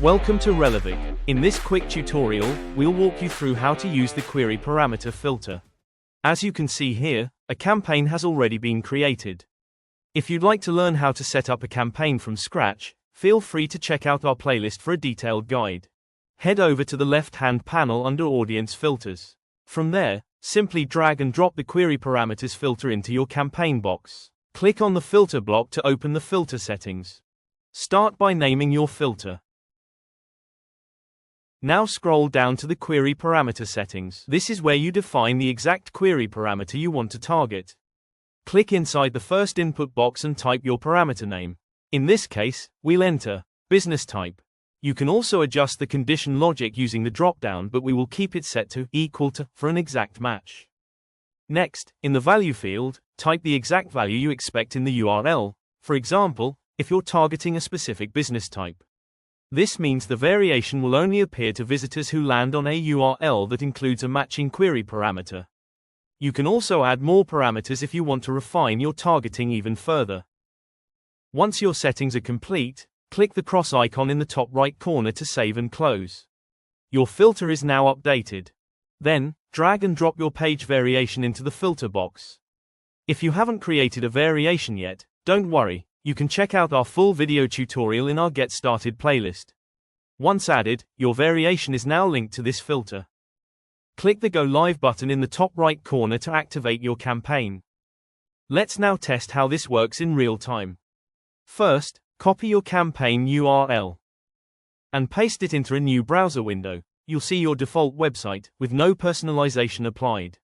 Welcome to Relevic. In this quick tutorial, we'll walk you through how to use the query parameter filter. As you can see here, a campaign has already been created. If you'd like to learn how to set up a campaign from scratch, feel free to check out our playlist for a detailed guide. Head over to the left-hand panel under Audience Filters. From there, simply drag and drop the query parameters filter into your campaign box. Click on the filter block to open the filter settings. Start by naming your filter. Now scroll down to the query parameter settings. This is where you define the exact query parameter you want to target. Click inside the first input box and type your parameter name. In this case, we'll enter business type. You can also adjust the condition logic using the drop-down, but we will keep it set to equal to for an exact match. Next, in the value field, type the exact value you expect in the URL, for example, if you're targeting a specific business type. This means the variation will only appear to visitors who land on a URL that includes a matching query parameter. You can also add more parameters if you want to refine your targeting even further. Once your settings are complete, click the cross icon in the top right corner to save and close. Your filter is now updated. Then, drag and drop your page variation into the filter box. If you haven't created a variation yet, don't worry. You can check out our full video tutorial in our Get Started playlist. Once added, your variation is now linked to this filter. Click the Go Live button in the top right corner to activate your campaign. Let's now test how this works in real time. First, copy your campaign URL and paste it into a new browser window. You'll see your default website, with no personalization applied.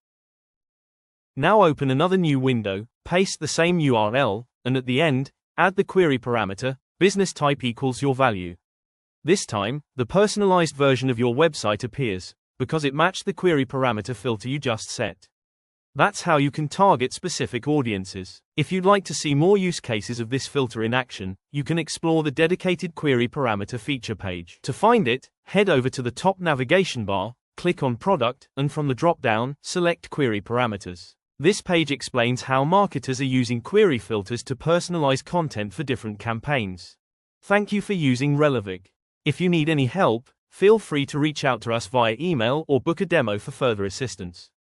Now open another new window, paste the same URL, and at the end, add the query parameter, business type equals your value. This time, the personalized version of your website appears, because it matched the query parameter filter you just set. That's how you can target specific audiences. If you'd like to see more use cases of this filter in action, you can explore the dedicated query parameter feature page. To find it, head over to the top navigation bar, click on Product, and from the drop-down, select Query Parameters. This page explains how marketers are using query filters to personalize content for different campaigns. Thank you for using Relevic. If you need any help, feel free to reach out to us via email or book a demo for further assistance.